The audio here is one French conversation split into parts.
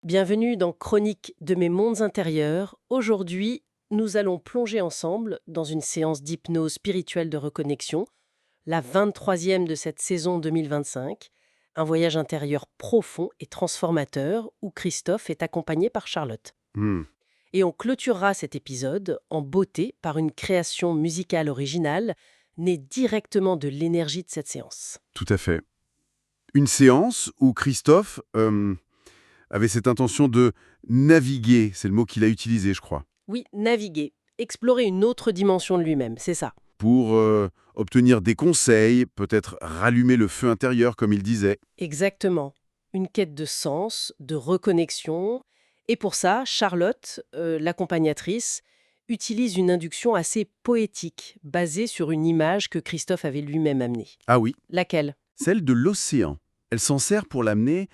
Bienvenue dans Chronique de mes mondes intérieurs. Aujourd'hui, nous allons plonger ensemble dans une séance d'hypnose spirituelle de reconnexion, la 23e de cette saison 2025, un voyage intérieur profond et transformateur où Christophe est accompagné par Charlotte. Hmm, Et on clôturera cet épisode en beauté par une création musicale originale née directement de l'énergie de cette séance. tout à fait. Une séance où Christophe avait cette intention de naviguer, c'est le mot qu'il a utilisé, je crois, Oui, naviguer, explorer une autre dimension de lui-même, c'est ça. pour obtenir des conseils, peut-être rallumer le feu intérieur, comme il disait. Exactement. Une quête de sens, de reconnexion. Et pour ça, Charlotte, l'accompagnatrice, utilise une induction assez poétique, basée sur une image que Christophe avait lui-même amenée. Ah oui, Laquelle? celle de l'océan. Elle s'en sert pour l'amener,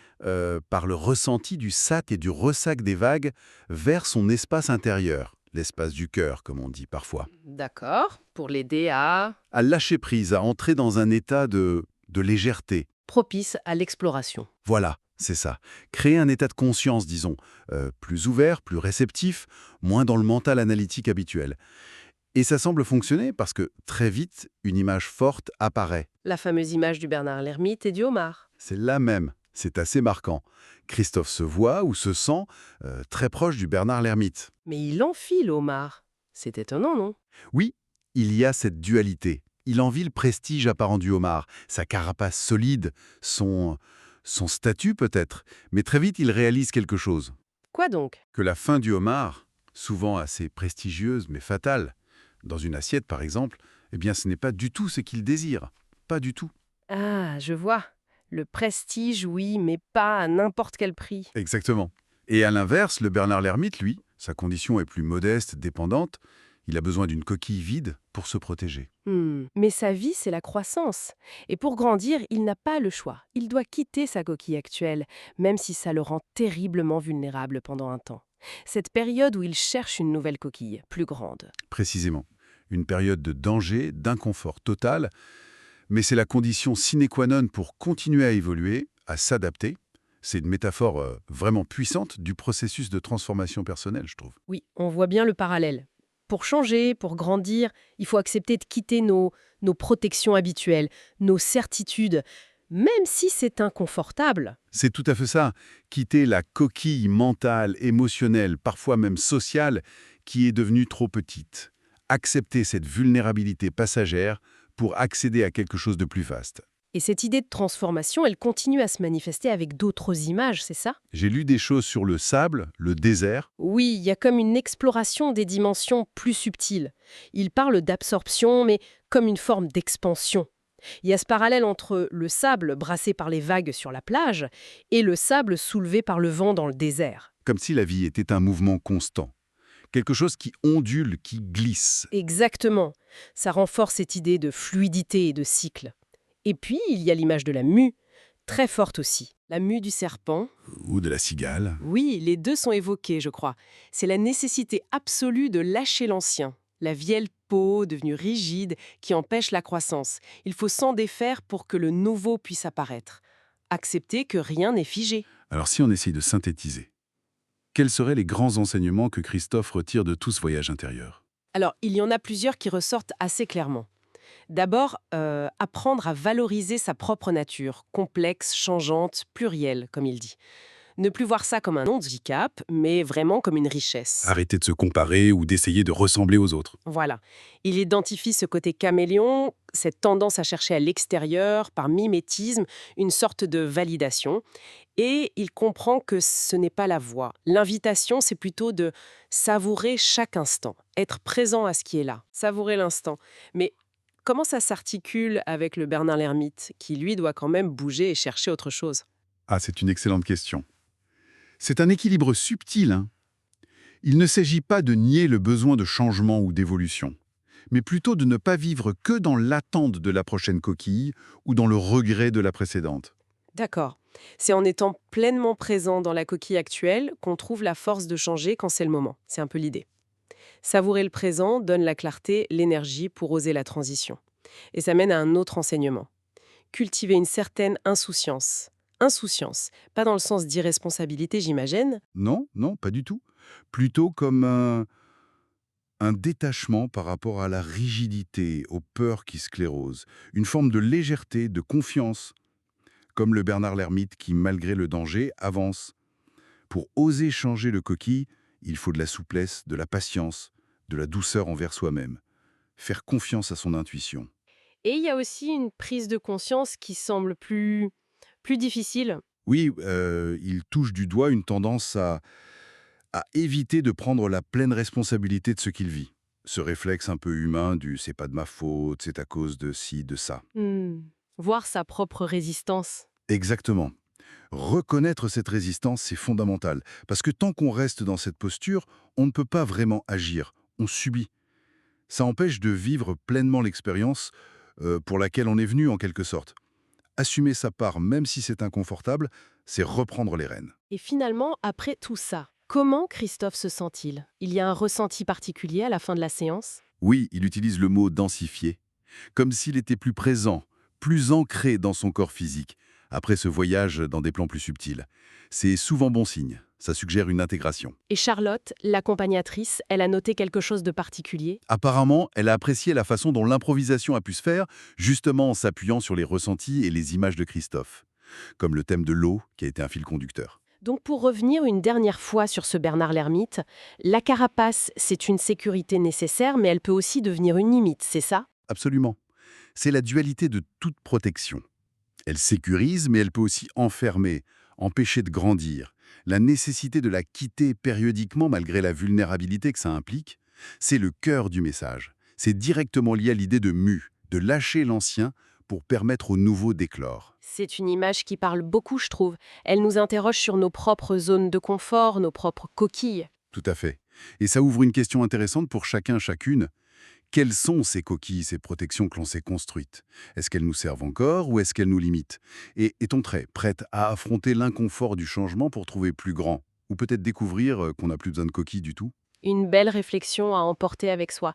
par le ressenti du sac et du ressac des vagues, vers son espace intérieur, l'espace du cœur, comme on dit parfois. D'accord, pour l'aider à... À lâcher prise, à entrer dans un état de légèreté. propice à l'exploration. Voilà, c'est ça. Créer un état de conscience, disons, plus ouvert, plus réceptif, moins dans le mental analytique habituel. Et ça semble fonctionner parce que très vite, une image forte apparaît. La fameuse image du Bernard l'Ermite et du homard. C'est la même. C'est assez marquant. Christophe se voit ou se sent très proche du Bernard l'Ermite. Mais il enfile le homard. C'est étonnant, non? Oui, il y a cette dualité. Il envie le prestige apparent du homard, sa carapace solide, son statut peut-être. Mais très vite, il réalise quelque chose. Quoi donc? Que la fin du homard, souvent assez prestigieuse mais fatale, dans une assiette par exemple, eh bien ce n'est pas du tout ce qu'il désire. Pas du tout. Ah, je vois. Le prestige, oui, mais pas à n'importe quel prix. Exactement. Et à l'inverse, le Bernard l'Ermite, lui, sa condition est plus modeste, dépendante. Il a besoin d'une coquille vide pour se protéger. Mais sa vie, c'est la croissance. Et pour grandir, il n'a pas le choix. Il doit quitter sa coquille actuelle, même si ça le rend terriblement vulnérable pendant un temps. Cette période où il cherche une nouvelle coquille, plus grande. Précisément. Une période de danger, d'inconfort total, mais c'est la condition sine qua non pour continuer à évoluer, à s'adapter. C'est une métaphore vraiment puissante du processus de transformation personnelle, je trouve. Oui, on voit bien le parallèle. Pour changer, pour grandir, il faut accepter de quitter nos protections habituelles, nos certitudes, même si c'est inconfortable. C'est tout à fait ça. Quitter la coquille mentale, émotionnelle, parfois même sociale, qui est devenue trop petite. Accepter cette vulnérabilité passagère pour accéder à quelque chose de plus vaste. Et cette idée de transformation, elle continue à se manifester avec d'autres images, c'est ça? J'ai lu des choses sur le sable, le désert. Oui, il y a comme une exploration des dimensions plus subtiles. Il parle d'absorption, mais comme une forme d'expansion. Il y a ce parallèle entre le sable brassé par les vagues sur la plage et le sable soulevé par le vent dans le désert. Comme si la vie était un mouvement constant. Quelque chose qui ondule, qui glisse. Exactement. Ça renforce cette idée de fluidité et de cycle. Et puis, il y a l'image de la mue, très forte aussi. La mue du serpent. Ou de la cigale. Oui, les deux sont évoqués, je crois. C'est la nécessité absolue de lâcher l'ancien, la vieille peau devenue rigide qui empêche la croissance. Il faut s'en défaire pour que le nouveau puisse apparaître. Accepter que rien n'est figé. Alors si on essaye de synthétiser, quels seraient les grands enseignements que Christophe retire de tout ce voyage intérieur? Alors, il y en a plusieurs qui ressortent assez clairement. D'abord, apprendre à valoriser sa propre nature, complexe, changeante, plurielle, comme il dit. Ne plus voir ça comme un handicap, mais vraiment comme une richesse. Arrêter de se comparer ou d'essayer de ressembler aux autres. Voilà. Il identifie ce côté caméléon, cette tendance à chercher à l'extérieur, par mimétisme, une sorte de validation. Et il comprend que ce n'est pas la voie. L'invitation, c'est plutôt de savourer chaque instant, être présent à ce qui est là, savourer l'instant. Mais comment ça s'articule avec le Bernard l'Ermite, qui lui doit quand même bouger et chercher autre chose? Ah, c'est une excellente question. C'est un équilibre subtil, hein. Il ne s'agit pas de nier le besoin de changement ou d'évolution, mais plutôt de ne pas vivre que dans l'attente de la prochaine coquille ou dans le regret de la précédente. D'accord. C'est en étant pleinement présent dans la coquille actuelle qu'on trouve la force de changer quand c'est le moment. C'est un peu l'idée. Savourer le présent donne la clarté, l'énergie pour oser la transition. Et ça mène à un autre enseignement. Cultiver une certaine insouciance, insouciance. Pas dans le sens d'irresponsabilité, j'imagine. Non, non, pas du tout. Plutôt comme un détachement par rapport à la rigidité, aux peurs qui sclérosent. Une forme de légèreté, de confiance, comme le Bernard l'ermite qui, malgré le danger, avance. Pour oser changer le coquille, il faut de la souplesse, de la patience, de la douceur envers soi-même. Faire confiance à son intuition. Et il y a aussi une prise de conscience qui semble plus difficile. Oui, il touche du doigt une tendance à éviter de prendre la pleine responsabilité de ce qu'il vit. Ce réflexe un peu humain du «c'est pas de ma faute, c'est à cause de ci, de ça». Voir sa propre résistance. Exactement. Reconnaître cette résistance, c'est fondamental. Parce que tant qu'on reste dans cette posture, on ne peut pas vraiment agir. On subit. Ça empêche de vivre pleinement l'expérience pour laquelle on est venu, en quelque sorte. Assumer sa part, même si c'est inconfortable, c'est reprendre les rênes. Et finalement, après tout ça, comment Christophe se sent-il? Il y a un ressenti particulier à la fin de la séance? Oui, il utilise le mot densifier, comme s'il était plus présent, plus ancré dans son corps physique, après ce voyage dans des plans plus subtils. C'est souvent bon signe, ça suggère une intégration. Et Charlotte, l'accompagnatrice, elle a noté quelque chose de particulier? Apparemment, elle a apprécié la façon dont l'improvisation a pu se faire, justement en s'appuyant sur les ressentis et les images de Christophe, comme le thème de l'eau qui a été un fil conducteur. Donc pour revenir une dernière fois sur ce Bernard l'ermite, la carapace, c'est une sécurité nécessaire, mais elle peut aussi devenir une limite, c'est ça? Absolument. C'est la dualité de toute protection. Elle sécurise, mais elle peut aussi enfermer, empêcher de grandir. La nécessité de la quitter périodiquement malgré la vulnérabilité que ça implique, c'est le cœur du message. C'est directement lié à l'idée de mue, de lâcher l'ancien pour permettre au nouveau d'éclore. C'est une image qui parle beaucoup, je trouve. Elle nous interroge sur nos propres zones de confort, nos propres coquilles. Tout à fait. Et ça ouvre une question intéressante pour chacun, chacune. Quelles sont ces coquilles, ces protections que l'on s'est construites? Est-ce qu'elles nous servent encore ou est-ce qu'elles nous limitent? Et est-on prête à affronter l'inconfort du changement pour trouver plus grand? Ou peut-être découvrir qu'on n'a plus besoin de coquilles du tout? Une belle réflexion à emporter avec soi.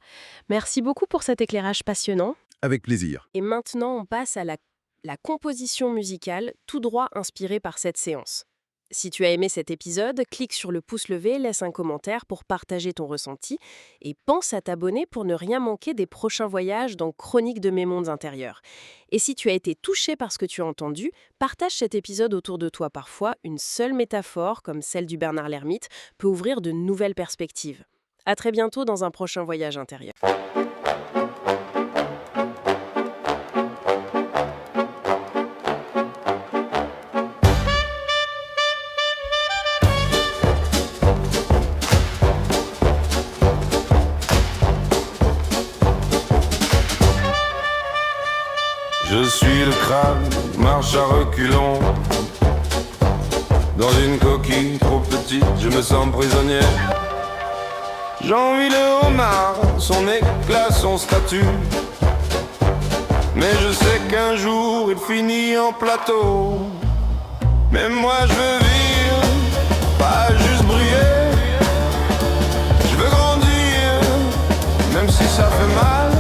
Merci beaucoup pour cet éclairage passionnant. Avec plaisir. Et maintenant, on passe à la composition musicale, tout droit inspirée par cette séance. Si tu as aimé cet épisode, clique sur le pouce levé, laisse un commentaire pour partager ton ressenti et pense à t'abonner pour ne rien manquer des prochains voyages dans Chronique de mes mondes intérieurs. Et si tu as été touché par ce que tu as entendu, partage cet épisode autour de toi. Parfois, une seule métaphore, comme celle du Bernard l'ermite, peut ouvrir de nouvelles perspectives. À très bientôt dans un prochain voyage intérieur. Je suis le crabe, marche à reculons. Dans une coquille trop petite, je me sens prisonnier. J'envie le homard, son éclat, son statut. Mais je sais qu'un jour il finit en plateau. Mais moi je veux vivre, pas juste briller. Je veux grandir, même si ça fait mal.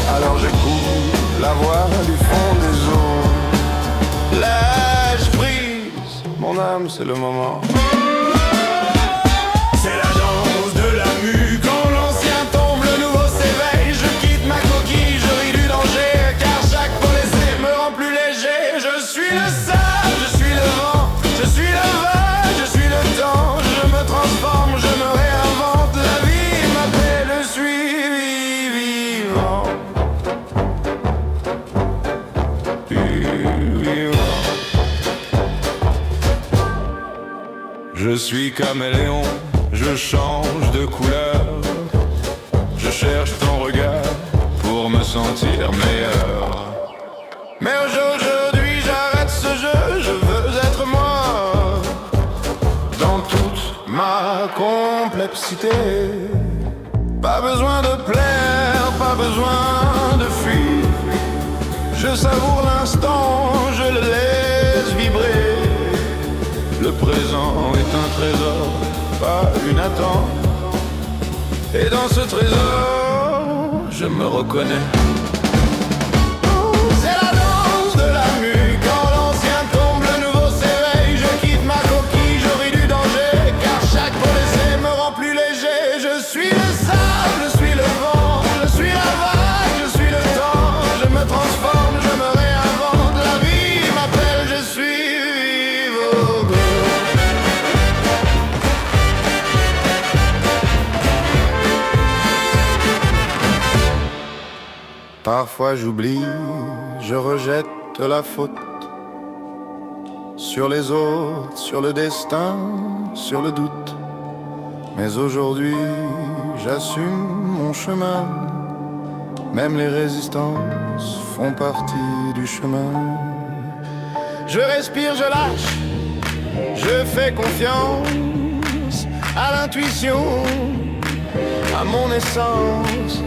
Alors j'écoute la voix du fond des eaux. Lâche prise, mon âme c'est le moment. C'est la danse de la mue. Quand l'ancien tombe, le nouveau s'éveille. Je quitte ma coquille, je ris du danger. Car chaque pot laissé me rend plus léger. Je suis le sable, je suis le vent. Je suis le vague, je suis le temps. Je me transforme, je me réinvente. La vie m'appelle, je suis vivant. Je suis caméléon, je change de couleur. Je cherche ton regard pour me sentir meilleur. Mais aujourd'hui j'arrête ce jeu, je veux être moi. Dans toute ma complexité. Pas besoin de plaire, pas besoin de fuir. Je savoure l'instant, je le laisse vibrer. Le présent est un trésor, pas une attente. Et dans ce trésor, je me reconnais. C'est la danse de la mue quand l'ancien l'aube. Parfois j'oublie, je rejette la faute sur les autres, sur le destin, sur le doute. Mais aujourd'hui, j'assume mon chemin. Même les résistances font partie du chemin. Je respire, je lâche, je fais confiance à l'intuition, à mon essence.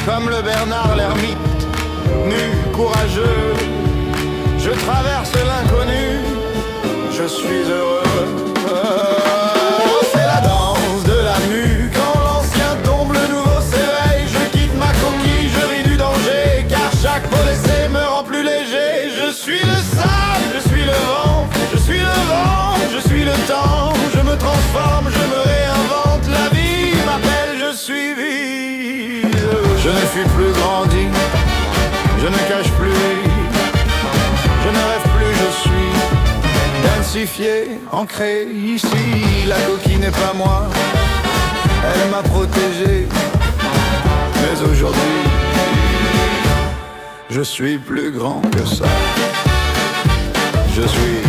Comme le Bernard l'ermite, nu, courageux, je traverse l'inconnu, je suis heureux. C'est la danse de la mue, quand l'ancien tombe, le nouveau s'éveille. Je quitte ma coquille, je ris du danger, car chaque pot d'essai me rend plus léger. Je suis le sable, je suis le vent, je suis le vent, je suis le temps. Je me transforme, je me réinvente, la vie m'appelle, je suis vide. Je ne suis plus grandi, je ne cache plus, je ne rêve plus, je suis densifié, ancré ici. La coquille n'est pas moi, elle m'a protégé. Mais aujourd'hui, je suis plus grand que ça. Je suis